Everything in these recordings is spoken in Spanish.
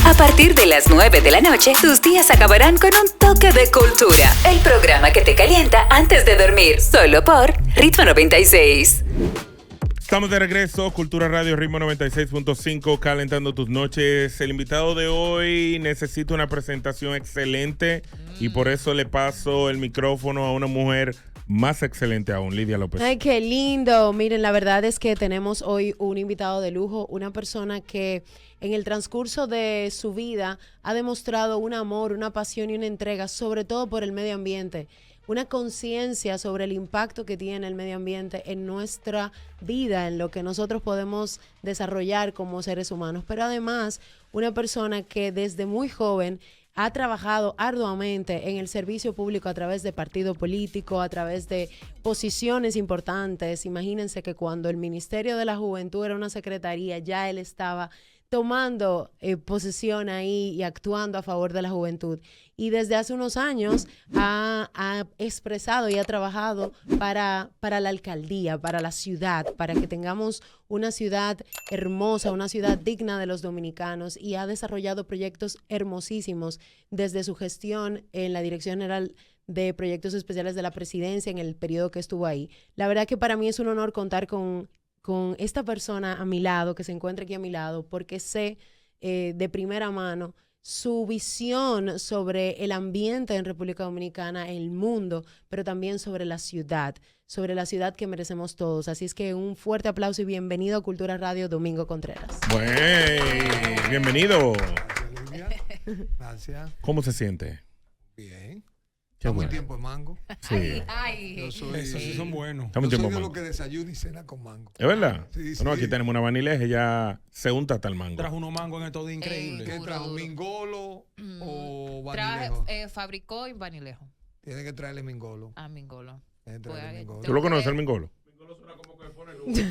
A partir de las 9 de la noche, tus días acabarán con un toque de cultura. El programa que te calienta antes de dormir, solo por Ritmo 96. Estamos de regreso, Cultura Radio, Ritmo 96.5, calentando tus noches. El invitado de hoy necesita una presentación excelente y por eso le paso el micrófono a una mujer más excelente aún, Lidia López. Ay, qué lindo. Miren, la verdad es que tenemos hoy un invitado de lujo, una persona que en el transcurso de su vida ha demostrado un amor, una pasión y una entrega, sobre todo por el medio ambiente. Una conciencia sobre el impacto que tiene el medio ambiente en nuestra vida, en lo que nosotros podemos desarrollar como seres humanos. Pero además, una persona que desde muy joven ha trabajado arduamente en el servicio público a través de partido político, a través de posiciones importantes. Imagínense que cuando el Ministerio de la Juventud era una secretaría, ya él estaba tomando posesión ahí y actuando a favor de la juventud. Y desde hace unos años ha expresado y ha trabajado para la alcaldía, para la ciudad, para que tengamos una ciudad hermosa, una ciudad digna de los dominicanos, y ha desarrollado proyectos hermosísimos desde su gestión en la Dirección General de Proyectos Especiales de la Presidencia en el periodo que estuvo ahí. La verdad que para mí es un honor contar con esta persona a mi lado, que se encuentra aquí a mi lado, porque sé de primera mano su visión sobre el ambiente en República Dominicana, el mundo, pero también sobre la ciudad que merecemos todos. Así es que un fuerte aplauso y bienvenido a Cultura Radio, Domingo Contreras. Bueno, bienvenido. Gracias, Lidia. Gracias. ¿Cómo se siente? Bien. Qué Estamos bueno. en tiempo de mango. Sí. Esos sí son buenos. Estamos en Yo soy tiempo de mango. los que desayuna y cena con mango. ¿Es verdad? Sí, Bueno, sí. aquí tenemos una vanileje, ya se unta hasta el mango. Trajo unos mangos en estos días increíbles. ¿Qué Duro, trajo? duro. ¿Mingolo o Traje, vanilejo? fabricó y vanilejo. Tiene que traerle mingolo. A Mingolo. Tiene que traerle Pues, mingolo. ¿Tú lo conoces, el mingolo? Sí,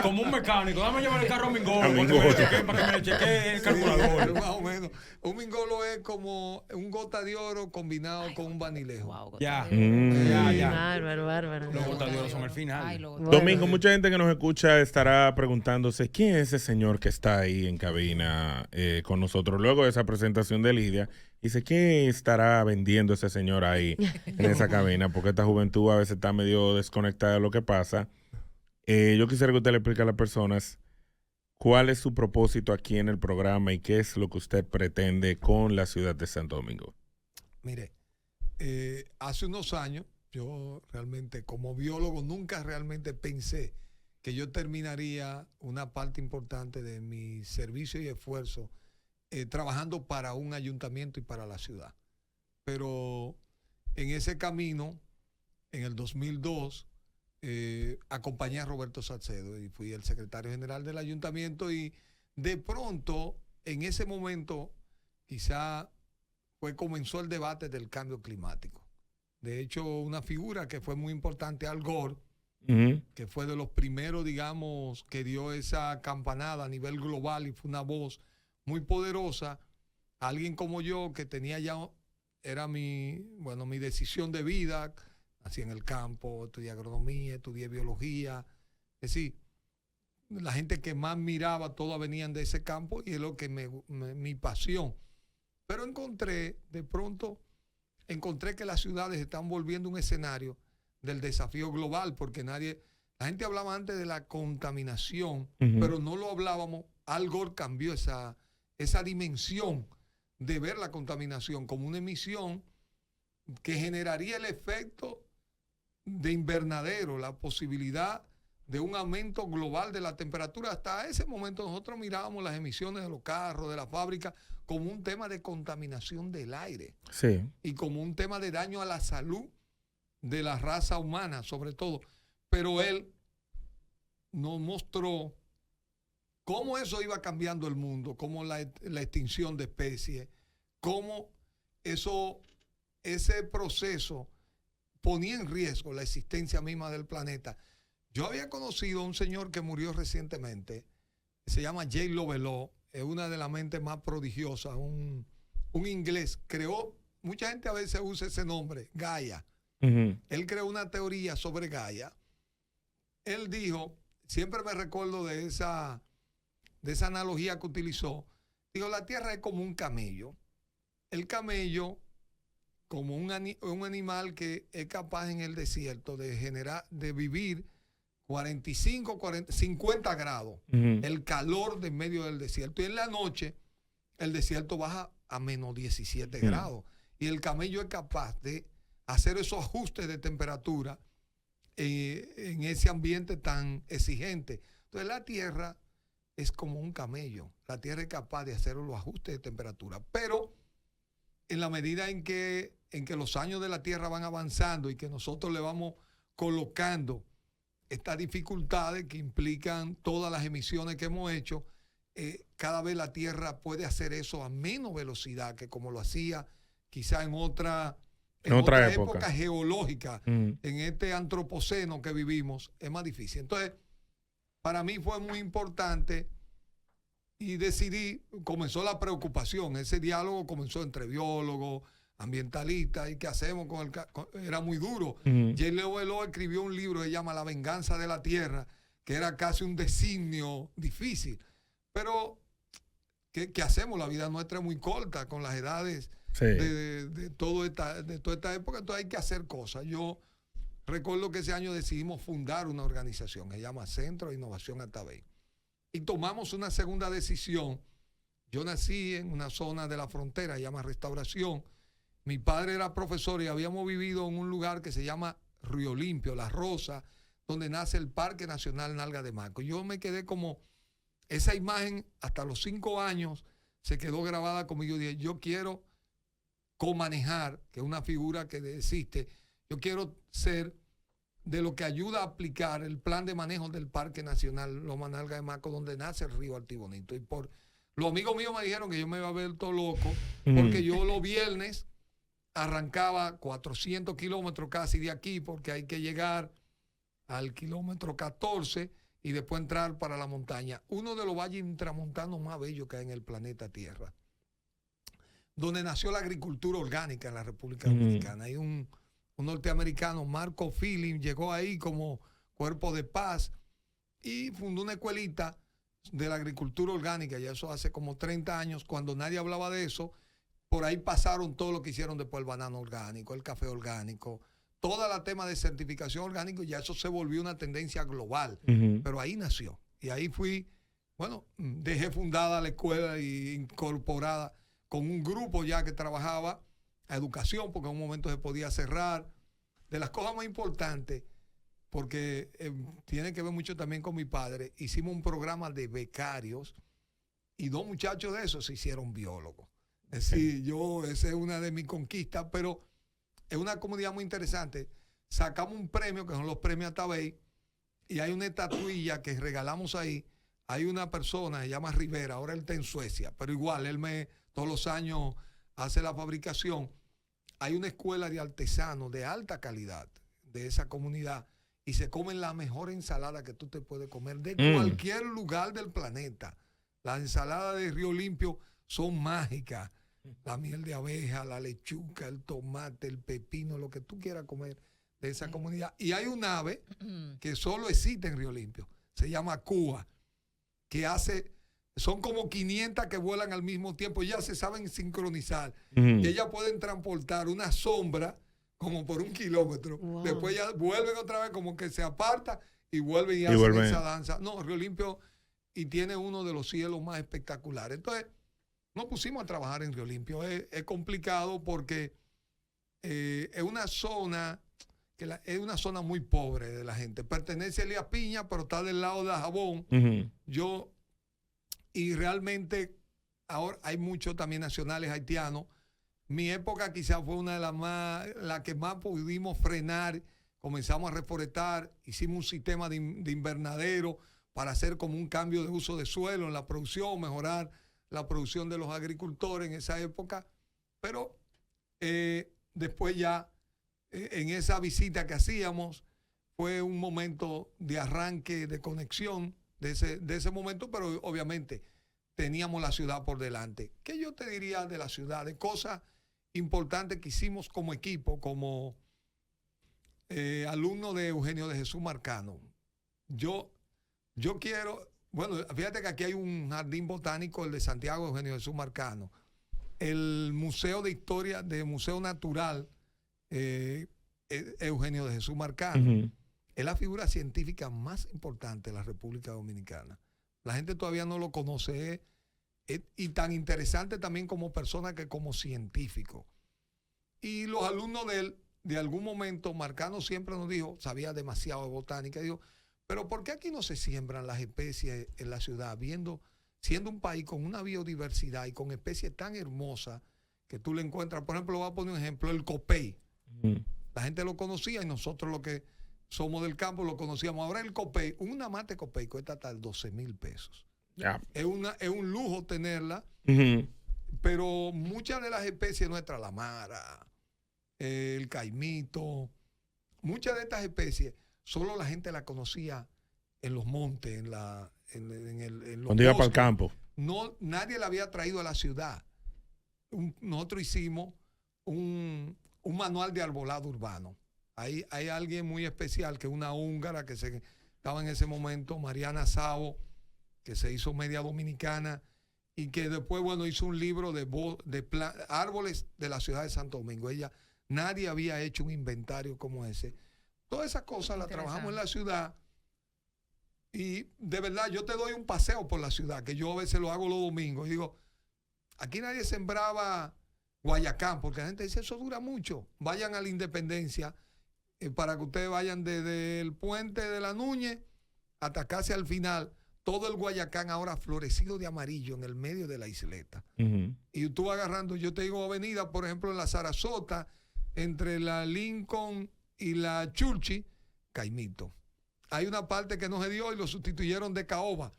como un mecánico. Dame llevar el carro a Mingolo. A Mingolo. Para que me le chequee el Sí, calculador. más o menos. Un mingolo es como un gota de oro combinado con un vanilejo. Wow, Ya. Mm. Bárbaro. Los gotas de oro son el final. Domingo, mucha gente que nos escucha estará preguntándose quién es ese señor que está ahí en cabina con nosotros luego de esa presentación de Lidia. Dice, ¿qué estará vendiendo ese señor ahí en esa cabina? Porque esta juventud a veces está medio desconectada de lo que pasa. Yo quisiera que usted le explique a las personas cuál es su propósito aquí en el programa y qué es lo que usted pretende con la ciudad de Santo Domingo. Mire, hace unos años, yo realmente como biólogo nunca realmente pensé que yo terminaría una parte importante de mi servicio y esfuerzo trabajando para un ayuntamiento y para la ciudad. Pero en ese camino, en el 2002, acompañé a Roberto Salcedo y fui el secretario general del ayuntamiento, y de pronto, en ese momento, quizá comenzó el debate del cambio climático. De hecho, una figura que fue muy importante, Al Gore, que fue de los primeros, digamos, que dio esa campanada a nivel global y fue una voz muy poderosa. Alguien como yo, que tenía ya, era mi decisión de vida, así en el campo, estudié agronomía, estudié biología, es decir, la gente que más miraba, todas venían de ese campo y es lo que mi pasión. Pero de pronto encontré que las ciudades están volviendo un escenario del desafío global, porque la gente hablaba antes de la contaminación, pero no lo hablábamos. Al Gore cambió esa dimensión de ver la contaminación como una emisión que generaría el efecto de invernadero, la posibilidad de un aumento global de la temperatura. Hasta ese momento nosotros mirábamos las emisiones de los carros, de la fábrica, como un tema de contaminación del aire. Sí. Y como un tema de daño a la salud de la raza humana, sobre todo. Pero él nos mostró cómo eso iba cambiando el mundo, cómo la extinción de especies, cómo ese proceso ponía en riesgo la existencia misma del planeta. Yo había conocido a un señor que murió recientemente, se llama J. Lovell, es una de las mentes más prodigiosas, un inglés, mucha gente a veces usa ese nombre, Gaia. Él creó una teoría sobre Gaia. Él dijo, siempre me recuerdo de esa analogía que utilizó, Digo, la tierra es como un camello. El camello, como un animal que es capaz en el desierto de vivir 45, 50 grados, el calor de en medio del desierto. Y en la noche, el desierto baja a menos 17 grados. Y el camello es capaz de hacer esos ajustes de temperatura en ese ambiente tan exigente. Entonces, la tierra es como un camello. La tierra es capaz de hacer los ajustes de temperatura. Pero en la medida en que los años de la tierra van avanzando y que nosotros le vamos colocando estas dificultades que implican todas las emisiones que hemos hecho, cada vez la tierra puede hacer eso a menos velocidad que como lo hacía quizá en otra época geológica, en este antropoceno que vivimos, es más difícil. Entonces, para mí fue muy importante y decidí, comenzó la preocupación, ese diálogo comenzó entre biólogos, ambientalistas, y qué hacemos era muy duro. J. Leo Veloz escribió un libro que se llama La venganza de la tierra, que era casi un designio difícil. Pero, ¿qué hacemos? La vida nuestra es muy corta con las edades de toda esta época, entonces hay que hacer cosas. Yo recuerdo que ese año decidimos fundar una organización que se llama Centro de Innovación Atabey. Y tomamos una segunda decisión. Yo nací en una zona de la frontera, se llama Restauración. Mi padre era profesor y habíamos vivido en un lugar que se llama Río Limpio, La Rosa, donde nace el Parque Nacional Nalga de Maco. Yo me quedé como, esa imagen hasta los 5 años se quedó grabada conmigo. Yo dije, yo quiero comanejar, que es una figura que existe, yo quiero ser de lo que ayuda a aplicar el plan de manejo del Parque Nacional Loma Nalga de Maco, donde nace el río Artibonito. Y por los amigos míos me dijeron que yo me iba a ver todo loco, porque yo los viernes arrancaba 400 kilómetros casi de aquí, porque hay que llegar al kilómetro 14 y después entrar para la montaña. Uno de los valles intramontanos más bellos que hay en el planeta Tierra, donde nació la agricultura orgánica en la República Dominicana. Hay un norteamericano, Marco Phillips, llegó ahí como cuerpo de paz y fundó una escuelita de la agricultura orgánica, y eso hace como 30 años, cuando nadie hablaba de eso. Por ahí pasaron todo lo que hicieron después, el banano orgánico, el café orgánico, toda la tema de certificación orgánica, y ya eso se volvió una tendencia global. Pero ahí nació. Y ahí fui, dejé fundada la escuela y incorporada con un grupo ya que trabajaba a educación, porque en un momento se podía cerrar. De las cosas más importantes, porque tiene que ver mucho también con mi padre, hicimos un programa de becarios y 2 muchachos de esos se hicieron biólogos. Es decir, esa es una de mis conquistas, pero es una comunidad muy interesante. Sacamos un premio, que son los premios Atabey, y hay una estatuilla que regalamos ahí. Hay una persona, se llama Rivera, ahora él está en Suecia, pero igual, todos los años hace la fabricación. Hay una escuela de artesanos de alta calidad de esa comunidad, y se comen la mejor ensalada que tú te puedes comer de cualquier lugar del planeta. Las ensaladas de Río Limpio son mágicas. La miel de abeja, la lechuga, el tomate, el pepino, lo que tú quieras comer de esa comunidad. Y hay un ave que solo existe en Río Limpio, se llama cúa, que son como 500 que vuelan al mismo tiempo, ya se saben sincronizar. Y ellas pueden transportar una sombra como por 1 kilómetro. Wow. Después ya vuelven otra vez, como que se aparta y vuelven y hacen esa danza. No, Río Limpio, y tiene uno de los cielos más espectaculares. Entonces, nos pusimos a trabajar en Río Limpio. Es complicado porque es una zona es una zona muy pobre de la gente. Pertenece a Elías Piña, pero está del lado de Jabón. Y realmente ahora hay muchos también nacionales haitianos. Mi época quizás fue una de la que más pudimos frenar. Comenzamos a reforestar, hicimos un sistema de invernadero para hacer como un cambio de uso de suelo en la producción, mejorar la producción de los agricultores en esa época. Pero después ya, en esa visita que hacíamos, fue un momento de arranque, de conexión de ese momento, pero obviamente teníamos la ciudad por delante. ¿Qué yo te diría de la ciudad? De cosas importantes que hicimos como equipo, como alumno de Eugenio de Jesús Marcano. Yo quiero, Bueno, fíjate que aquí hay un jardín botánico, el de Santiago Eugenio Jesús Marcano. El Museo de Historia, de Museo Natural Eugenio de Jesús Marcano. Es la figura científica más importante de la República Dominicana. La gente todavía no lo conoce. Y tan interesante también como persona que como científico. Y los alumnos de él, de algún momento, Marcano siempre nos dijo, sabía demasiado de botánica, dijo, pero ¿por qué aquí no se siembran las especies en la ciudad? Siendo un país con una biodiversidad y con especies tan hermosas que tú le encuentras, por ejemplo, voy a poner un ejemplo, el copey. La gente lo conocía y nosotros los que somos del campo lo conocíamos. Ahora el copey, una mate copey cuesta hasta 12,000 pesos. Yeah. Es un lujo tenerla, pero muchas de las especies nuestras, la mara, el caimito, muchas de estas especies, solo la gente la conocía en los montes, en los cuando iba para el bosques. campo. No, nadie la había traído a la ciudad. Nosotros hicimos un manual de arbolado urbano. Hay alguien muy especial, que es una húngara que estaba en ese momento, Mariana Savo, que se hizo media dominicana y que después, bueno, hizo un libro de árboles de la ciudad de Santo Domingo. Nadie había hecho un inventario como ese. Todas esas cosas las trabajamos en la ciudad y de verdad yo te doy un paseo por la ciudad, que yo a veces lo hago los domingos y digo, aquí nadie sembraba guayacán, porque la gente dice, eso dura mucho. Vayan a la Independencia para que ustedes vayan desde el puente de la Núñez hasta casi al final. Todo el guayacán ahora florecido de amarillo en el medio de la isleta. Y tú agarrando, yo te digo avenida, por ejemplo, en la Sarasota, entre la Lincoln y la Churchill, caimito. Hay una parte que no se dio y lo sustituyeron de caoba.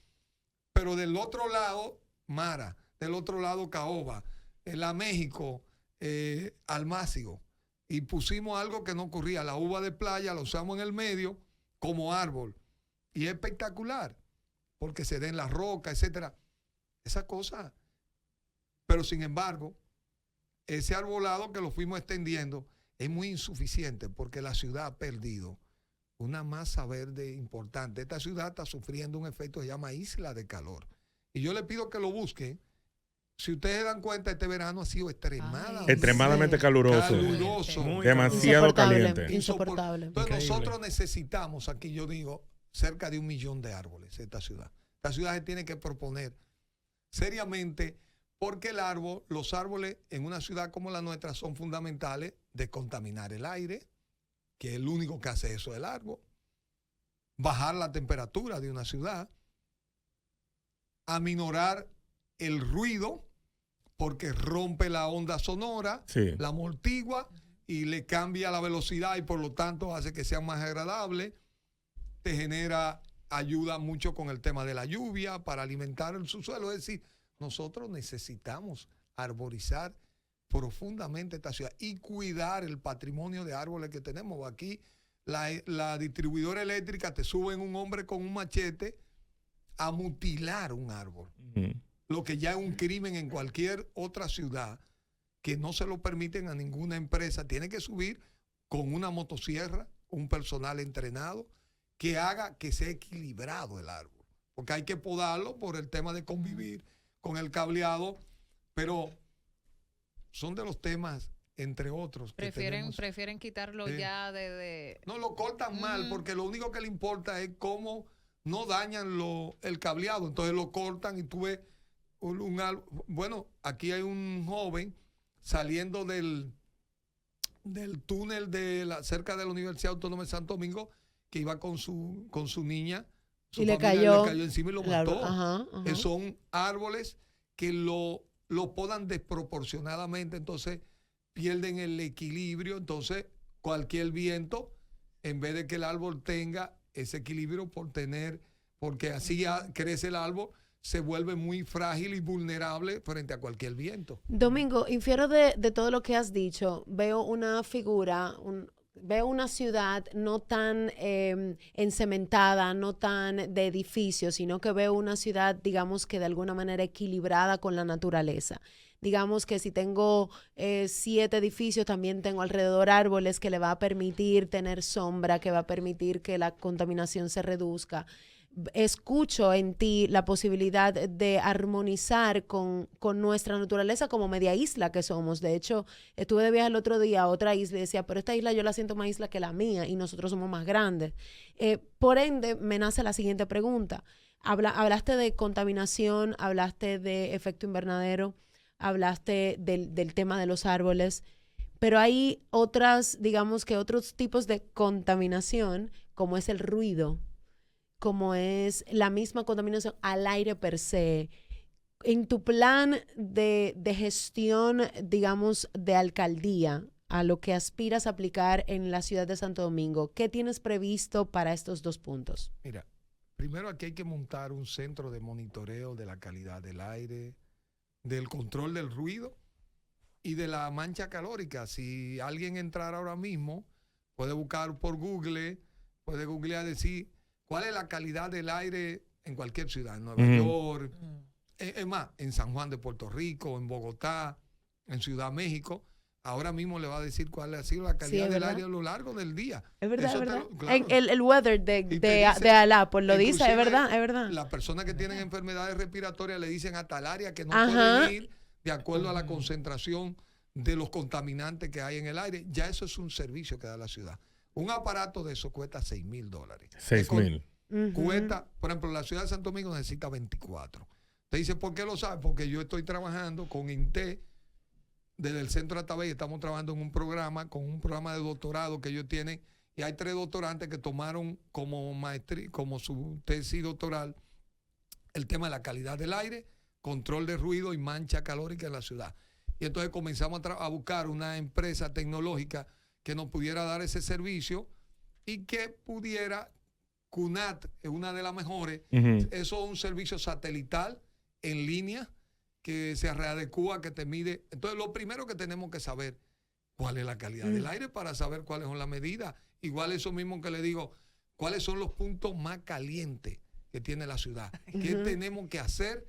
Pero del otro lado, mara. Del otro lado, caoba. En la México, almácigo. Y pusimos algo que no ocurría. La uva de playa la usamos en el medio como árbol. Y es espectacular, porque se den las rocas, etcétera. Esa cosa. Pero sin embargo, ese arbolado que lo fuimos extendiendo es muy insuficiente porque la ciudad ha perdido una masa verde importante. Esta ciudad está sufriendo un efecto que se llama isla de calor. Y yo le pido que lo busquen. Si ustedes se dan cuenta, este verano ha sido extremadamente caluroso. Demasiado caliente. Insoportable. Entonces nosotros necesitamos, aquí yo digo, cerca de 1 millón de árboles esta ciudad. Esta ciudad se tiene que proponer seriamente, porque los árboles en una ciudad como la nuestra son fundamentales de contaminar el aire, que es el único que hace eso el árbol, bajar la temperatura de una ciudad, aminorar el ruido, porque rompe la onda sonora, la amortigua y le cambia la velocidad y por lo tanto hace que sea más agradable. Te ayuda mucho con el tema de la lluvia para alimentar el subsuelo. Es decir, nosotros necesitamos arborizar profundamente esta ciudad y cuidar el patrimonio de árboles que tenemos. Aquí la distribuidora eléctrica te sube un hombre con un machete a mutilar un árbol. Lo que ya es un crimen en cualquier otra ciudad, que no se lo permiten a ninguna empresa. Tiene que subir con una motosierra, un personal entrenado, que haga que sea equilibrado el árbol. Porque hay que podarlo por el tema de convivir con el cableado, pero son de los temas, entre otros. Prefieren quitarlo ya de... No, lo cortan mal, porque lo único que le importa es cómo no dañan el cableado. Entonces lo cortan y tú ves bueno, aquí hay un joven saliendo del túnel cerca de la Universidad Autónoma de Santo Domingo, que iba con su niña, y le cayó encima y lo mató. Son árboles que lo podan desproporcionadamente, entonces pierden el equilibrio. Entonces cualquier viento, en vez de que el árbol tenga ese equilibrio porque así crece el árbol, se vuelve muy frágil y vulnerable frente a cualquier viento. Domingo, infiero de todo lo que has dicho, veo una figura, veo una ciudad no tan encementada, no tan de edificios, sino que veo una ciudad, digamos que de alguna manera equilibrada con la naturaleza. Digamos que si tengo 7 edificios, también tengo alrededor árboles que le va a permitir tener sombra, que va a permitir que la contaminación se reduzca. escucho en ti la posibilidad de armonizar con nuestra naturaleza como media isla que somos. De hecho, estuve de viaje el otro día a otra isla y decía, pero esta isla yo la siento más isla que la mía y nosotros somos más grandes. Por ende, me nace la siguiente pregunta. Hablaste de contaminación, hablaste de efecto invernadero, hablaste del tema de los árboles, pero hay otras, digamos que otros tipos de contaminación, como es el ruido, como es la misma contaminación al aire per se. En tu plan de gestión, digamos, de alcaldía, a lo que aspiras a aplicar en la ciudad de Santo Domingo, ¿qué tienes previsto para estos 2 puntos? Mira, primero aquí hay que montar un centro de monitoreo de la calidad del aire, del control del ruido y de la mancha calórica. Si alguien entrara ahora mismo, puede buscar por Google, puede googlear, decir cuál es la calidad del aire en cualquier ciudad, en Nueva York, es más, en San Juan de Puerto Rico, en Bogotá, en Ciudad México. Ahora mismo le va a decir cuál ha sido la calidad del aire a lo largo del día. Es verdad, Eso es verdad. claro. El weather de Alá, pues lo dice, es verdad, es verdad. Las personas que tienen enfermedades respiratorias le dicen a tal área que no pueden ir de acuerdo a la concentración de los contaminantes que hay en el aire. Ya eso es un servicio que da la ciudad. Un aparato de eso cuesta $6,000. $6,000. Cuesta, por ejemplo, la ciudad de Santo Domingo necesita 24. Te dice, ¿por qué lo sabe? Porque yo estoy trabajando con INTE desde el Centro Atabey. Estamos trabajando en un programa, con un programa de doctorado que ellos tienen, y hay 3 doctorantes que tomaron como maestría, como su tesis doctoral, el tema de la calidad del aire, control de ruido y mancha calórica en la ciudad. Y entonces comenzamos a buscar una empresa tecnológica que nos pudiera dar ese servicio y que pudiera, CUNAT es una de las mejores, eso es un servicio satelital en línea que se readecúa, que te mide. Entonces lo primero que tenemos que saber, cuál es la calidad del aire para saber cuáles son las medidas. Igual eso mismo que le digo, cuáles son los puntos más calientes que tiene la ciudad. ¿Qué tenemos que hacer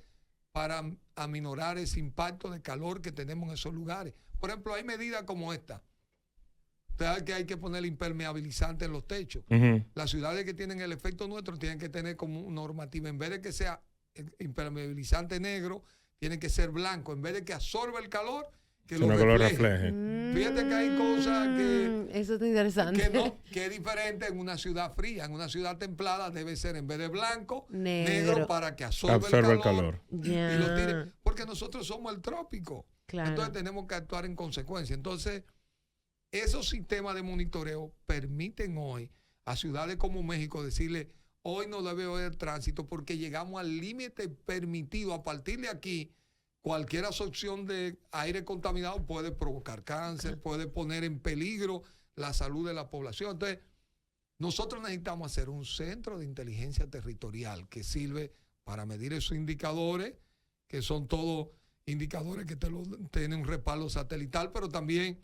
para aminorar ese impacto de calor que tenemos en esos lugares? Por ejemplo, hay medidas como esta. Usted sabe que hay que poner impermeabilizante en los techos. Las ciudades que tienen el efecto nuestro tienen que tener como normativa, en vez de que sea impermeabilizante negro, tiene que ser blanco. En vez de que absorba el calor, que lo refleje. Fíjate que hay cosas que... Eso es interesante. Que es diferente en una ciudad fría. En una ciudad templada debe ser, en vez de blanco, negro para que absorba el calor. Y lo tire. Porque nosotros somos el trópico. Claro. Entonces tenemos que actuar en consecuencia. Entonces, esos sistemas de monitoreo permiten hoy a ciudades como México decirle, hoy no debe haber tránsito porque llegamos al límite permitido. A partir de aquí, cualquier absorción de aire contaminado puede provocar cáncer, puede poner en peligro la salud de la población. Entonces, nosotros necesitamos hacer un centro de inteligencia territorial que sirve para medir esos indicadores, que son todos indicadores que tienen un respaldo satelital, pero también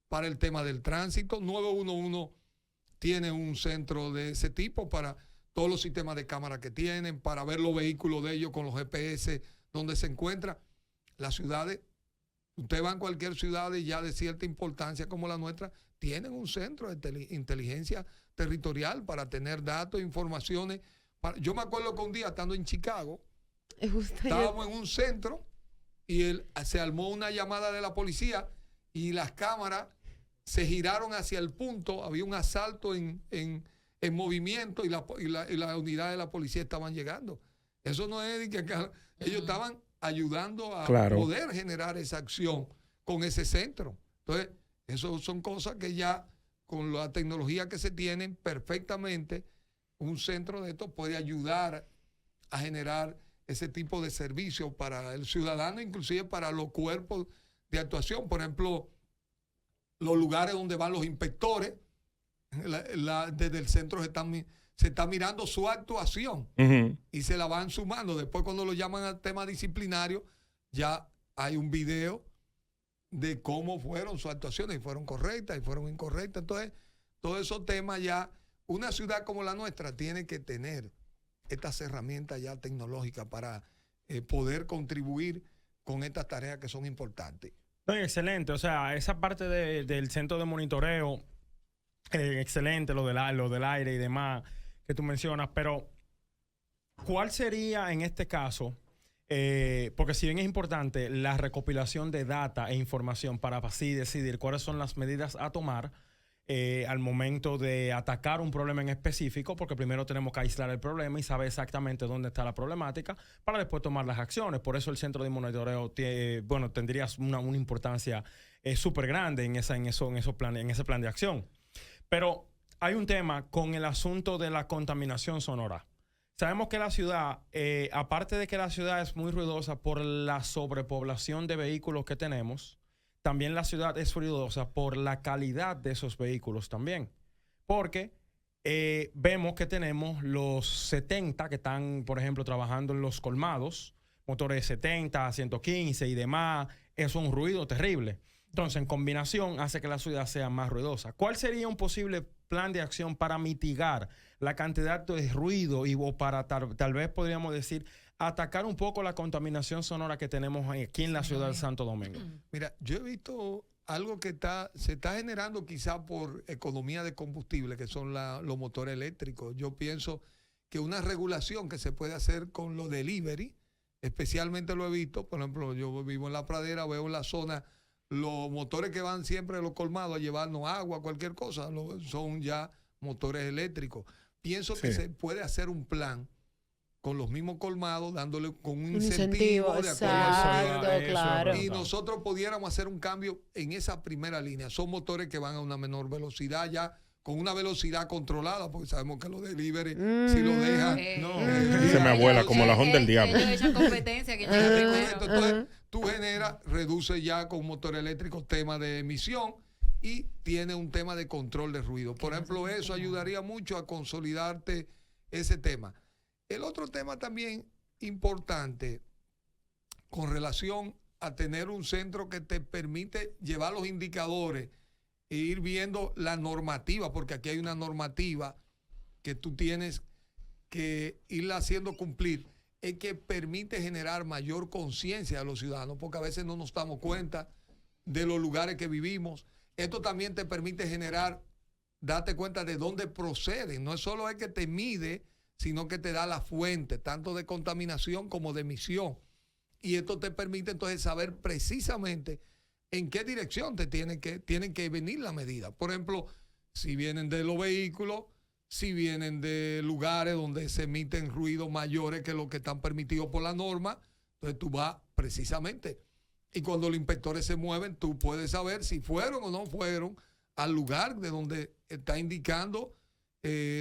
para el tema del tránsito. 911 tiene un centro de ese tipo para todos los sistemas de cámara que tienen, para ver los vehículos de ellos con los GPS, donde se encuentran. Las ciudades, usted va a cualquier ciudad ya de cierta importancia como la nuestra, tienen un centro de inteligencia territorial para tener datos, informaciones. Yo me acuerdo que un día, estando en Chicago, estábamos en un centro y se armó una llamada de la policía y las cámaras se giraron hacia el punto, había un asalto en movimiento y la unidad de la policía estaban llegando. Eso no es de que ellos estaban ayudando a poder generar esa acción con ese centro. Entonces, eso son cosas que ya con la tecnología que se tienen perfectamente, un centro de esto puede ayudar a generar ese tipo de servicios para el ciudadano, inclusive para los cuerpos de actuación. Por ejemplo, los lugares donde van los inspectores, desde el centro se está mirando su actuación y se la van sumando. Después, cuando lo llaman al tema disciplinario, ya hay un video de cómo fueron sus actuaciones, y fueron correctas y fueron incorrectas. Entonces, todos esos temas ya, una ciudad como la nuestra tiene que tener estas herramientas ya tecnológicas para poder contribuir con estas tareas que son importantes. Excelente, o sea, esa parte del centro de monitoreo, excelente, lo del aire y demás que tú mencionas, pero ¿Cuál sería en este caso? Porque si bien es importante la recopilación de data e información para así decidir cuáles son las medidas a tomar al momento de atacar un problema en específico, porque primero tenemos que aislar el problema y saber exactamente dónde está la problemática para después tomar las acciones. Por eso el centro de monitoreo tendría una importancia súper grande en ese plan de acción. Pero hay un tema con el asunto de la contaminación sonora. Sabemos que la ciudad, aparte de que la ciudad es muy ruidosa por la sobrepoblación de vehículos que tenemos, también la ciudad es ruidosa por la calidad de esos vehículos también. Porque vemos que tenemos los 70 que están, por ejemplo, trabajando en los colmados, motores 70, 115 y demás. Es un ruido terrible. Entonces, en combinación, hace que la ciudad sea más ruidosa. ¿Cuál sería un posible plan de acción para mitigar la cantidad de ruido o para tal vez podríamos decir atacar un poco la contaminación sonora que tenemos aquí en la ciudad de Santo Domingo? Mira, yo he visto algo que se está generando quizá por economía de combustible, que son los motores eléctricos. Yo pienso que una regulación que se puede hacer con los delivery, especialmente lo he visto, por ejemplo, yo vivo en La Pradera, veo en la zona los motores que van siempre a los colmados a llevarnos agua, cualquier cosa, son ya motores eléctricos. Pienso que se puede hacer un plan con los mismos colmados, dándole con un incentivo de acuerdo a exacto, claro. y nosotros pudiéramos hacer un cambio en esa primera línea. Son motores que van a una menor velocidad ya, con una velocidad controlada, porque sabemos que los delivery, si lo dejan... Dice mi abuela, como la Honda del diablo. Ellos echan competencia, que llega primero. Entonces, tú generas, reduces ya con motor eléctrico tema de emisión y tiene un tema de control de ruido. Por ejemplo, eso ayudaría mucho a consolidarte ese tema. El otro tema también importante con relación a tener un centro que te permite llevar los indicadores e ir viendo la normativa, porque aquí hay una normativa que tú tienes que irla haciendo cumplir, es que permite generar mayor conciencia a los ciudadanos, porque a veces no nos damos cuenta de los lugares que vivimos. Esto también te permite darte cuenta de dónde proceden. No es solo el que te mide, sino que te da la fuente, tanto de contaminación como de emisión. Y esto te permite entonces saber precisamente en qué dirección tienen que venir las medidas. Por ejemplo, si vienen de los vehículos, si vienen de lugares donde se emiten ruidos mayores que los que están permitidos por la norma, entonces tú vas precisamente. Y cuando los inspectores se mueven, tú puedes saber si fueron o no fueron al lugar de donde está indicando,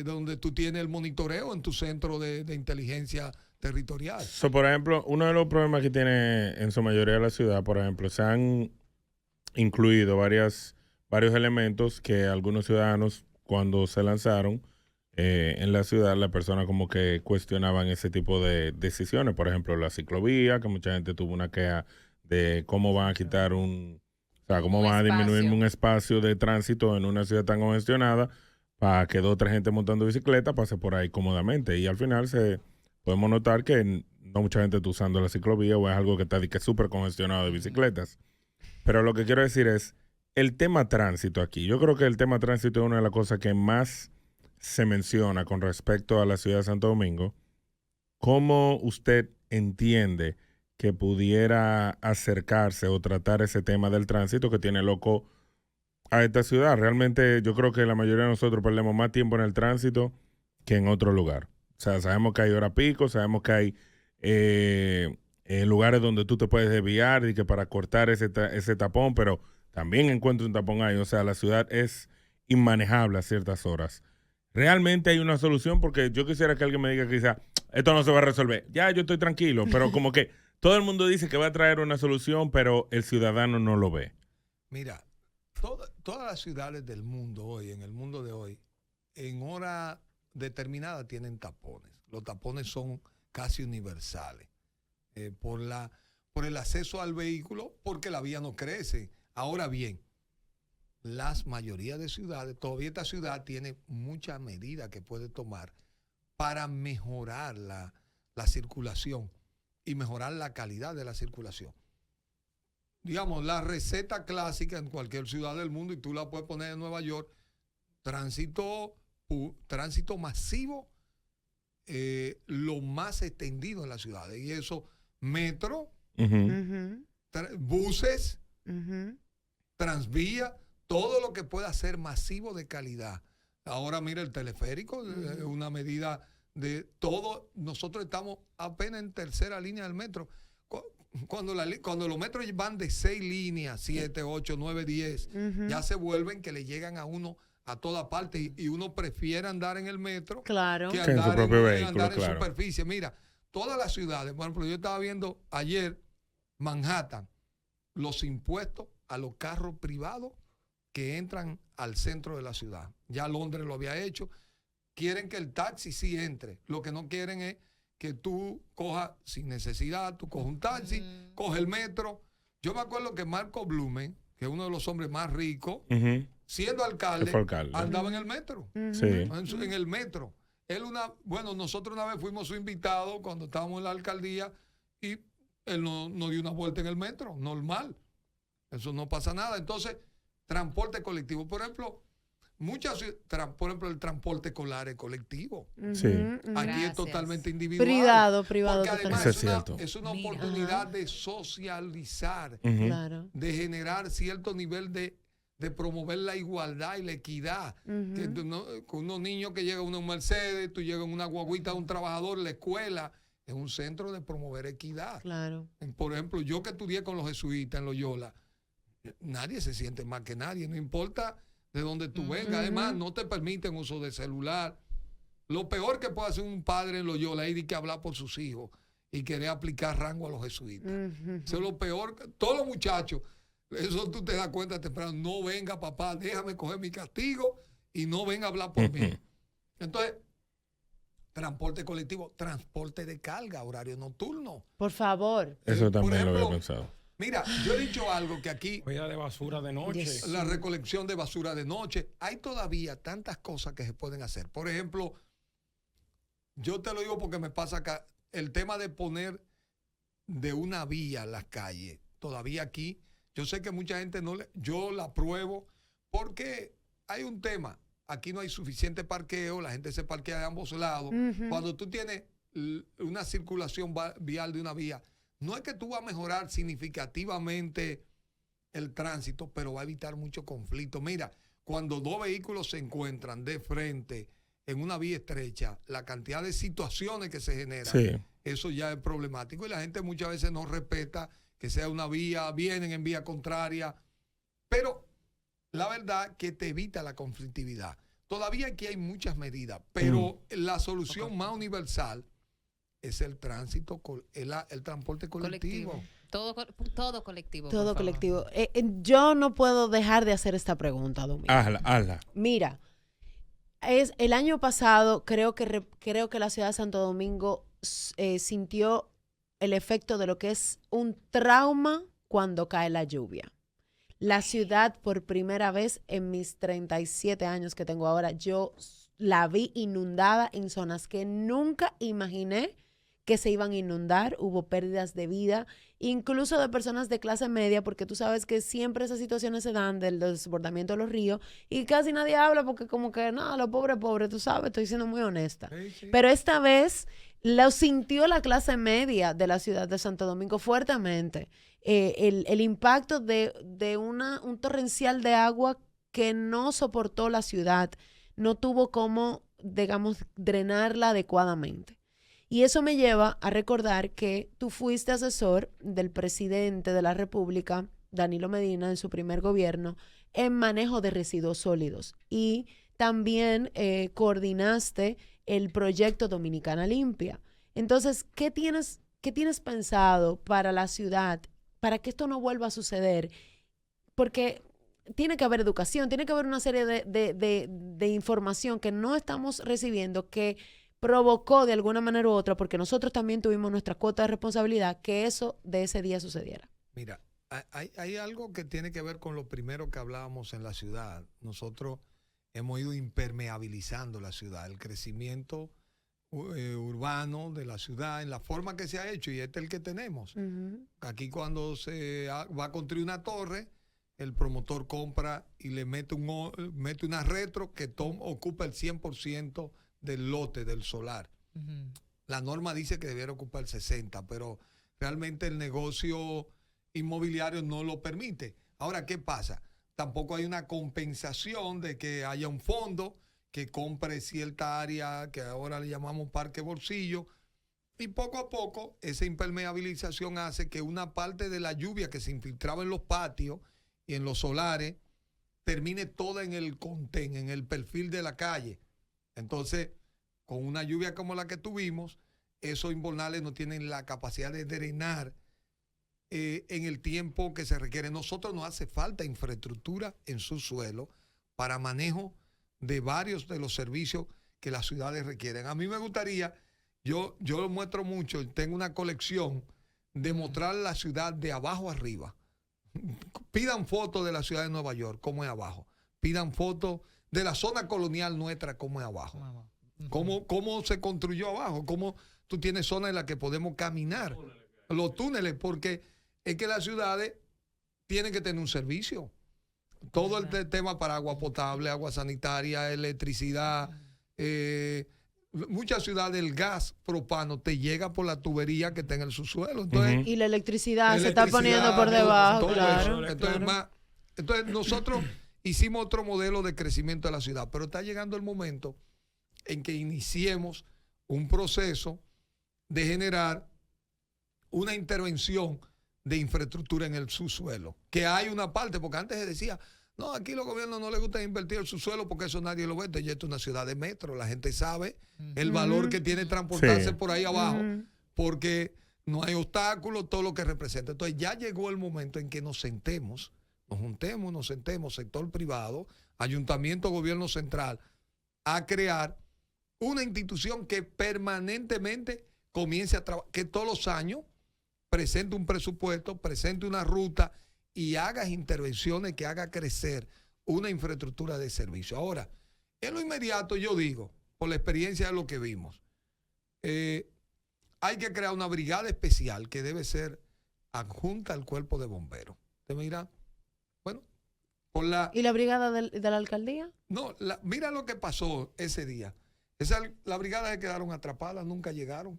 donde tú tienes el monitoreo en tu centro de inteligencia territorial. Por ejemplo, uno de los problemas que tiene en su mayoría la ciudad, por ejemplo, se han incluido varios elementos que algunos ciudadanos, cuando se lanzaron en la ciudad, las personas como que cuestionaban ese tipo de decisiones. Por ejemplo, la ciclovía, que mucha gente tuvo una queja de cómo van a quitar cómo van a disminuir un espacio de tránsito en una ciudad tan congestionada para que 2 o 3 gente montando bicicleta pase por ahí cómodamente. Y al final podemos notar que no mucha gente está usando la ciclovía o es algo que está súper congestionado de bicicletas. Pero lo que quiero decir es el tema tránsito aquí. Yo creo que el tema tránsito es una de las cosas que más se menciona con respecto a la ciudad de Santo Domingo. ¿Cómo usted entiende que pudiera acercarse o tratar ese tema del tránsito que tiene loco a esta ciudad? Realmente yo creo que la mayoría de nosotros perdemos más tiempo en el tránsito que en otro lugar. O sea, sabemos que hay hora pico, sabemos que hay lugares donde tú te puedes desviar y que para cortar ese tapón, pero también encuentro un tapón ahí. O sea, la ciudad es inmanejable a ciertas horas. ¿Realmente hay una solución? Porque yo quisiera que alguien me diga que quizá esto no se va a resolver. Ya, yo estoy tranquilo, pero como que todo el mundo dice que va a traer una solución, pero el ciudadano no lo ve. Mira, todas las ciudades del mundo hoy, en el mundo de hoy, en hora determinada tienen tapones. Los tapones son casi universales por el acceso al vehículo, porque la vía no crece. Ahora bien, las mayorías de ciudades, todavía esta ciudad tiene muchas medidas que puede tomar para mejorar la circulación y mejorar la calidad de la circulación. Digamos, la receta clásica en cualquier ciudad del mundo, y tú la puedes poner en Nueva York, tránsito masivo lo más extendido en las ciudades. Y eso, metro, Ujú, buses, ujú. transvía, todo lo que pueda ser masivo de calidad. Ahora mira el teleférico, es una medida de todo. Nosotros estamos apenas en tercera línea del metro. Cuando los metros van de 6 líneas, 7, 8, 9, 10, ya se vuelven que le llegan a uno a toda parte y uno prefiere andar en el metro Claro. que Que en su andar propio en vehículo, claro. superficie. Mira, todas las ciudades, por ejemplo, yo estaba viendo ayer Manhattan, los impuestos a los carros privados que entran al centro de la ciudad. Ya Londres lo había hecho. Quieren que el taxi sí entre. Lo que no quieren es que tú cojas sin necesidad, tú coges un taxi, coges el metro. Yo me acuerdo que Marco Blumen, que es uno de los hombres más ricos, Ujú. siendo alcalde, Fue alcalde. andaba en el metro. Sí. En el metro. Nosotros una vez fuimos su invitado cuando estábamos en la alcaldía y él nos dio una vuelta en el metro, normal. Eso no pasa nada. Entonces, transporte colectivo. Por ejemplo, por ejemplo, el transporte escolar es colectivo. Sí. Aquí Gracias. es totalmente individual. Privado Porque además Eso es es cierto. una Mira. oportunidad de socializar, Ujú. Claro. de generar cierto nivel de promover la igualdad y la equidad. Que con unos niños que llegan en un Mercedes, tú llegas en una guaguita de un trabajador, la escuela es un centro de promover equidad. Claro. Por ejemplo, yo que estudié con los jesuitas en Loyola, nadie se siente más que nadie, no importa de dónde tú vengas. Además, no te permiten uso de celular. Lo peor que puede hacer un padre en Loyola es ir que hablar por sus hijos y querer aplicar rango a los jesuitas. Eso es lo peor. Todos los muchachos, eso tú te das cuenta temprano, no venga papá, déjame coger mi castigo y no venga a hablar por mí. Entonces, transporte colectivo, transporte de carga, horario nocturno. Por favor. Eso Por también lo había ejemplo, pensado. Mira, yo he dicho algo que aquí, Cuida de basura de noche. Yes. la recolección de basura de noche, hay todavía tantas cosas que se pueden hacer. Por ejemplo, yo te lo digo porque me pasa acá, el tema de poner de una vía las calles, todavía aquí, yo sé que mucha gente yo la apruebo porque hay un tema, aquí no hay suficiente parqueo, la gente se parquea de ambos lados. Cuando tú tienes una circulación vial de una vía, no es que tú vas a mejorar significativamente el tránsito, pero va a evitar mucho conflicto. Mira, cuando dos vehículos se encuentran de frente en una vía estrecha, la cantidad de situaciones que se generan, Sí. eso ya es problemático y la gente muchas veces no respeta que sea una vía, vienen en vía contraria, pero la verdad que te evita la conflictividad. Todavía aquí hay muchas medidas, pero la solución más universal es el tránsito, el transporte colectivo. Todo colectivo. Todo por favor. colectivo. Yo no puedo dejar de hacer esta pregunta, Domingo. Hazla. Mira, es el año pasado creo que la ciudad de Santo Domingo sintió el efecto de lo que es un trauma cuando cae la lluvia. La ciudad, por primera vez en mis 37 años que tengo ahora, yo la vi inundada en zonas que nunca imaginé que se iban a inundar. Hubo pérdidas de vida, incluso de personas de clase media, porque tú sabes que siempre esas situaciones se dan del desbordamiento de los ríos y casi nadie habla porque como que, no, los pobres, tú sabes, estoy siendo muy honesta. Sí. Pero esta vez lo sintió la clase media de la ciudad de Santo Domingo fuertemente. El impacto de un torrencial de agua que no soportó la ciudad, no tuvo cómo, digamos, drenarla adecuadamente. Y eso me lleva a recordar que tú fuiste asesor del presidente de la República, Danilo Medina, en su primer gobierno, en manejo de residuos sólidos. Y también coordinaste el proyecto Dominicana Limpia. Entonces, ¿qué tienes pensado para la ciudad, para que esto no vuelva a suceder? Porque tiene que haber educación, tiene que haber una serie de información que no estamos recibiendo que provocó de alguna manera u otra, porque nosotros también tuvimos nuestra cuota de responsabilidad, que eso de ese día sucediera. Mira, hay algo que tiene que ver con lo primero que hablábamos en la ciudad. Nosotros hemos ido impermeabilizando la ciudad, el crecimiento urbano de la ciudad, en la forma que se ha hecho, y este es el que tenemos. Aquí cuando se va a construir una torre, el promotor compra y le mete una retro que ocupa el 100% del lote del solar. La norma dice que debiera ocupar 60, pero realmente el negocio inmobiliario no lo permite. Ahora, ¿qué pasa? Tampoco hay una compensación de que haya un fondo que compre cierta área que ahora le llamamos parque bolsillo, y poco a poco esa impermeabilización hace que una parte de la lluvia que se infiltraba en los patios y en los solares termine toda en el contén, en el perfil de la calle. Entonces, con una lluvia como la que tuvimos, esos invernales no tienen la capacidad de drenar en el tiempo que se requiere. Nosotros nos hace falta infraestructura en su suelo para manejo de varios de los servicios que las ciudades requieren. A mí me gustaría, yo lo muestro mucho, tengo una colección de mostrar la ciudad de abajo arriba. Pidan fotos de la ciudad de Nueva York, cómo es abajo. Pidan fotos de la zona colonial nuestra, cómo es abajo. Cómo se construyó abajo, cómo tú tienes zonas en las que podemos caminar. Los túneles, porque es que las ciudades tienen que tener un servicio. Todo el tema para agua potable, agua sanitaria, electricidad. Muchas ciudades el gas propano te llega por la tubería que está en el subsuelo. Entonces, Y la electricidad se está poniendo por debajo, todo claro. eso. Entonces nosotros hicimos otro modelo de crecimiento de la ciudad, pero está llegando el momento en que iniciemos un proceso de generar una intervención de infraestructura en el subsuelo, que hay una parte, porque antes se decía, no, aquí los gobiernos no les gusta invertir el subsuelo porque eso nadie lo ve. Entonces, esto es una ciudad de metro, la gente sabe el valor que tiene transportarse por ahí abajo, porque no hay obstáculos, todo lo que representa. Entonces, ya llegó el momento en que nos sentemos, nos sentemos, sector privado, ayuntamiento, gobierno central, a crear una institución que permanentemente comience a trabajar, que todos los años presente un presupuesto, presente una ruta y haga intervenciones que haga crecer una infraestructura de servicio. Ahora, en lo inmediato yo digo, por la experiencia de lo que vimos, hay que crear una brigada especial que debe ser adjunta al cuerpo de bomberos. Usted me dirá, bueno, por la... ¿Y la brigada de la alcaldía? No, mira lo que pasó ese día. La brigada se quedaron atrapadas, nunca llegaron.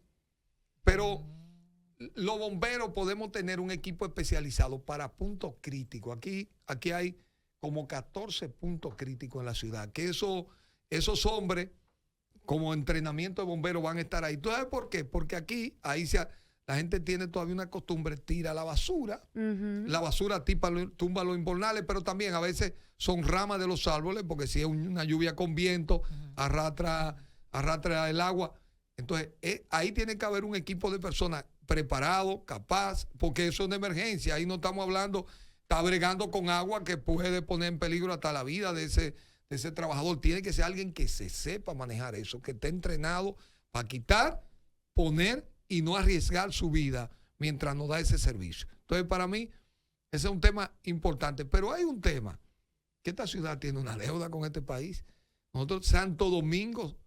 Pero los bomberos podemos tener un equipo especializado para puntos críticos. Aquí hay como 14 puntos críticos en la ciudad, que esos hombres, como entrenamiento de bomberos, van a estar ahí. ¿Tú sabes por qué? Porque aquí, la gente tiene todavía una costumbre, tira la basura. La basura tumba los invernales, pero también a veces son ramas de los árboles, porque si es una lluvia con viento, arrastra el agua. Entonces, ahí tiene que haber un equipo de personas preparado, capaz, porque eso es una emergencia. Ahí no estamos hablando, está bregando con agua que puede poner en peligro hasta la vida de ese trabajador. Tiene que ser alguien que se sepa manejar eso, que esté entrenado para quitar, poner y no arriesgar su vida mientras nos da ese servicio. Entonces, para mí, ese es un tema importante. Pero hay un tema, que esta ciudad tiene una deuda con este país. Nosotros, Santo Domingo,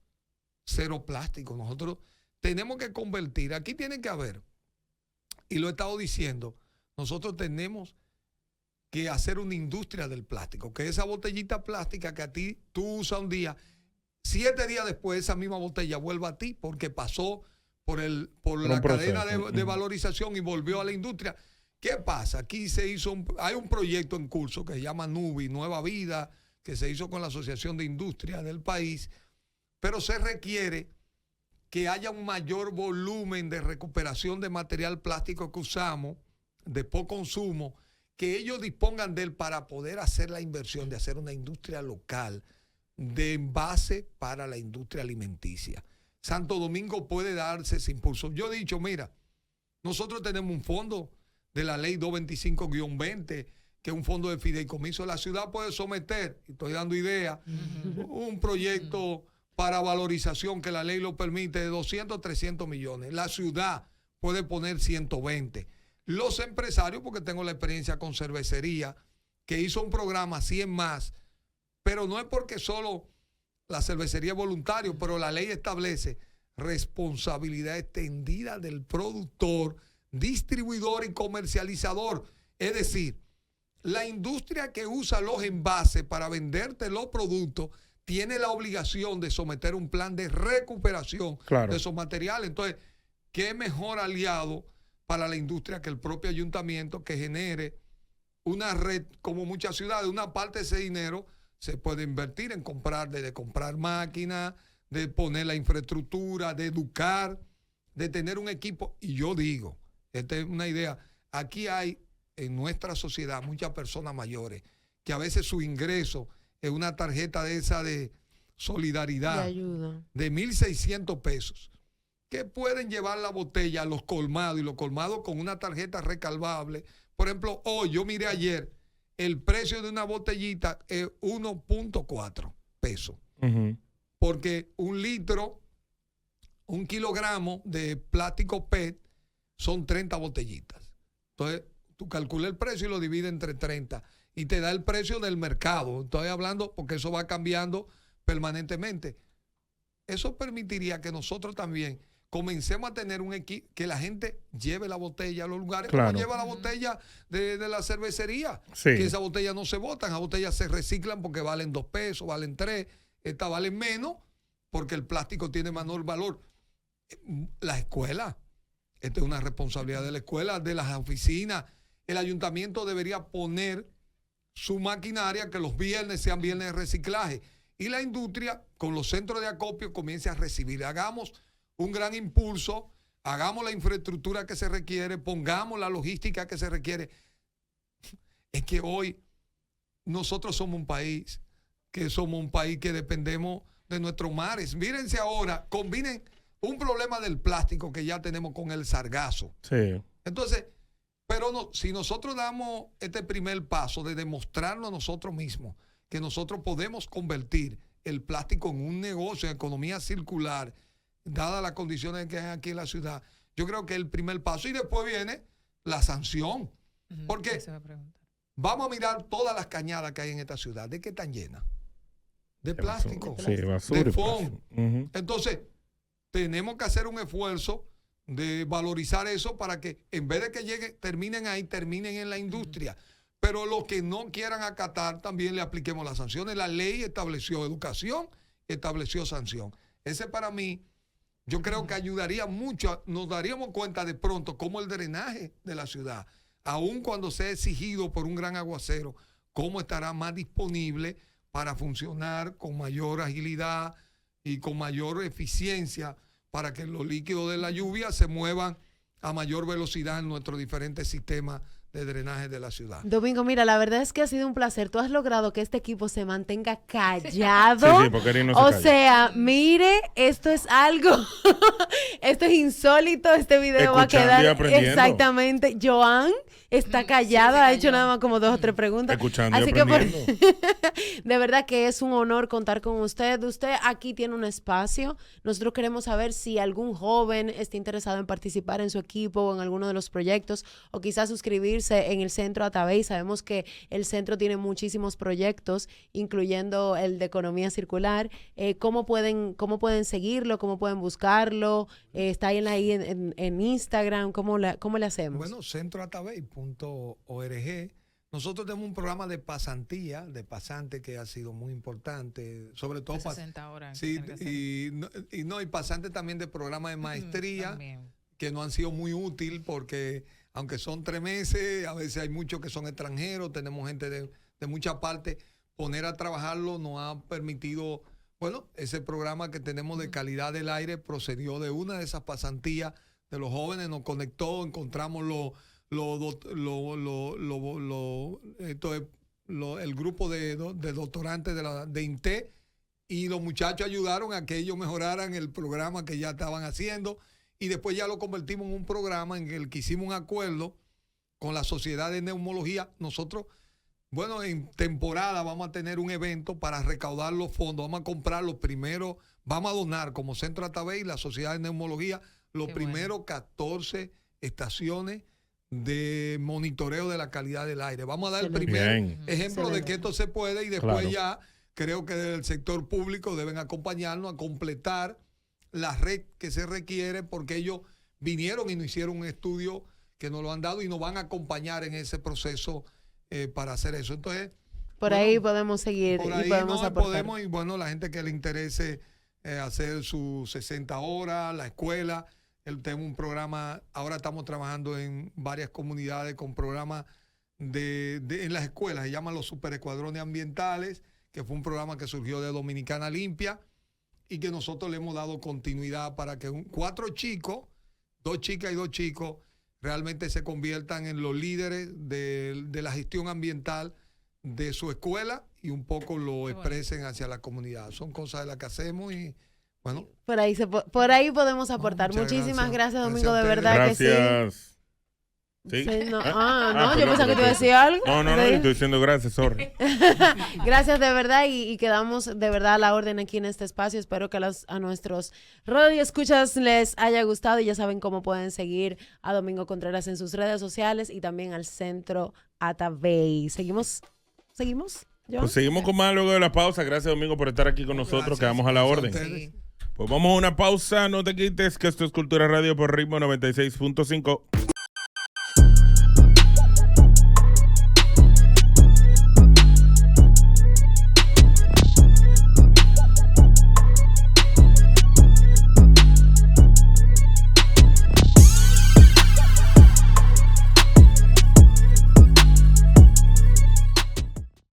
cero plástico. Nosotros tenemos que convertir, aquí tiene que haber, y lo he estado diciendo, nosotros tenemos que hacer una industria del plástico, que esa botellita plástica que tú usas un día, 7 días después esa misma botella vuelva a ti porque pasó por la cadena de valorización y volvió a la industria. ¿Qué pasa? Aquí hay un proyecto en curso que se llama NUBI, Nueva Vida, que se hizo con la Asociación de Industria del país, pero se requiere que haya un mayor volumen de recuperación de material plástico que usamos, de poco consumo, que ellos dispongan de él para poder hacer la inversión de hacer una industria local de envase para la industria alimenticia. Santo Domingo puede darse ese impulso. Yo he dicho, mira, nosotros tenemos un fondo de la ley 225-20, que es un fondo de fideicomiso. La ciudad puede someter, y estoy dando idea, un proyecto para valorización que la ley lo permite de 200, 300 millones. La ciudad puede poner 120. Los empresarios, porque tengo la experiencia con cervecería, que hizo un programa 100 más, pero no es porque solo la cervecería es voluntario, pero la ley establece responsabilidad extendida del productor, distribuidor y comercializador. Es decir, la industria que usa los envases para venderte los productos tiene la obligación de someter un plan de recuperación Claro. de esos materiales. Entonces, ¿qué mejor aliado para la industria que el propio ayuntamiento que genere una red como muchas ciudades? Una parte de ese dinero se puede invertir en comprar, desde comprar máquinas, de poner la infraestructura, de educar, de tener un equipo. Y yo digo, esta es una idea, aquí hay en nuestra sociedad muchas personas mayores que a veces su ingreso es una tarjeta de esa de solidaridad De ayuda. de 1.600 pesos, que pueden llevar la botella a los colmados, y los colmados con una tarjeta recargable. Por ejemplo, hoy yo miré ayer, el precio de una botellita es 1.4 pesos, Ujú. porque un litro, un kilogramo de plástico PET son 30 botellitas. Entonces, tú calculas el precio y lo divides entre 30 y te da el precio del mercado. Estoy hablando porque eso va cambiando permanentemente. Eso permitiría que nosotros también comencemos a tener un equipo, que la gente lleve la botella a los lugares, Claro. como lleva la botella de la cervecería, Sí. que esas botellas no se botan, esas botellas se reciclan porque valen 2 pesos, valen 3, estas valen menos porque el plástico tiene menor valor. La escuela, esta es una responsabilidad de la escuela, de las oficinas. El ayuntamiento debería poner su maquinaria, que los viernes sean viernes de reciclaje, y la industria con los centros de acopio comience a recibir. Hagamos un gran impulso, hagamos la infraestructura que se requiere, pongamos la logística que se requiere. Es que hoy nosotros somos un país que dependemos de nuestros mares. Mírense ahora, combinen un problema del plástico que ya tenemos con el sargazo. Sí. Entonces, pero no, si nosotros damos este primer paso de demostrarnos a nosotros mismos que nosotros podemos convertir el plástico en un negocio, en economía circular, dadas las condiciones que hay aquí en la ciudad, yo creo que es el primer paso. Y después viene la sanción. Porque Eso iba a preguntar. vamos a mirar todas las cañadas que hay en esta ciudad. ¿De qué están llenas? De De basura. plástico. Sí, basura. De y foam. plástico. Ujú. Entonces, tenemos que hacer un esfuerzo de valorizar eso para que en vez de que lleguen, terminen ahí, terminen en la industria. Pero los que no quieran acatar, también le apliquemos las sanciones. La ley estableció educación, estableció sanción. Ese para mí, yo creo que ayudaría mucho. Nos daríamos cuenta de pronto cómo el drenaje de la ciudad, aun cuando sea exigido por un gran aguacero, cómo estará más disponible para funcionar con mayor agilidad y con mayor eficiencia, para que los líquidos de la lluvia se muevan a mayor velocidad en nuestros diferentes sistemas de drenaje de la ciudad. Domingo, mira, la verdad es que ha sido un placer. Tú has logrado que este equipo se mantenga callado. Sí, sí, porque Eri no se O calla. sea, mire, esto es algo, esto es insólito, este video va a Escuchando quedar y aprendiendo. exactamente. Joan está callado, se ha hecho calló. nada más como 2 o 3 preguntas. Escuchando y Así que aprendiendo. de verdad que es un honor contar con usted. Usted aquí tiene un espacio. Nosotros queremos saber si algún joven está interesado en participar en su equipo o en alguno de los proyectos, o quizás suscribirse en el Centro Atabey. Sabemos que el centro tiene muchísimos proyectos, incluyendo el de economía circular. ¿Cómo pueden seguirlo? ¿Cómo pueden buscarlo? ¿Está ahí en Instagram? ¿Cómo le hacemos? Bueno, centroatabey.org. Nosotros tenemos un programa de pasantía, de pasante, que ha sido muy importante, sobre todo De 60 horas. sí, que tiene que y pasante también de programas de hacer. maestría, También. que no han sido muy útiles porque aunque son 3 meses, a veces hay muchos que son extranjeros, tenemos gente de muchas partes, poner a trabajarlo nos ha permitido, bueno, ese programa que tenemos de calidad del aire procedió de una de esas pasantías de los jóvenes, nos conectó, encontramos el grupo de doctorantes de INTE, y los muchachos ayudaron a que ellos mejoraran el programa que ya estaban haciendo, y después ya lo convertimos en un programa en el que hicimos un acuerdo con la Sociedad de Neumología. Nosotros, bueno, en temporada vamos a tener un evento para recaudar los fondos, vamos a comprar los primeros, vamos a donar como Centro Atabey y la Sociedad de Neumología los Qué primeros 14 estaciones de monitoreo de la calidad del aire. Vamos a dar el Excelente. primer Bien. ejemplo de que esto se puede, y después Claro. ya creo que del sector público deben acompañarnos a completar la red que se requiere, porque ellos vinieron y nos hicieron un estudio que nos lo han dado y nos van a acompañar en ese proceso para hacer eso. Entonces, Por ahí podemos seguir Por y ahí podemos no, aportar. podemos, y bueno, la gente que le interese hacer sus 60 horas, la escuela, tenemos un programa, ahora estamos trabajando en varias comunidades con programas en las escuelas, se llaman los super escuadrones ambientales, que fue un programa que surgió de Dominicana Limpia y que nosotros le hemos dado continuidad para que 4 chicos, 2 chicas y 2 chicos, realmente se conviertan en los líderes de la gestión ambiental de su escuela y un poco lo expresen hacia la comunidad. Son cosas de las que hacemos y bueno. Por ahí podemos aportar. Muchas Muchísimas gracias, gracias. Domingo, Gracias de a verdad que sí. Gracias. ¿Sí? Sí, no, Ah, yo perdón, pensaba que te perdón. decía algo. No, yo estoy diciendo gracias, sorry. Gracias de verdad y quedamos de verdad a la orden aquí en este espacio. Espero que a nuestros radioescuchas les haya gustado y ya saben cómo pueden seguir a Domingo Contreras en sus redes sociales y también al Centro Atabey. ¿Seguimos? ¿John? Pues seguimos con más luego de la pausa. Gracias, Domingo, por estar aquí con nosotros. Gracias. Quedamos a la Gracias a orden. ustedes. Sí. Pues vamos a una pausa. No te quites, que esto es Cultura Radio por Ritmo 96.5.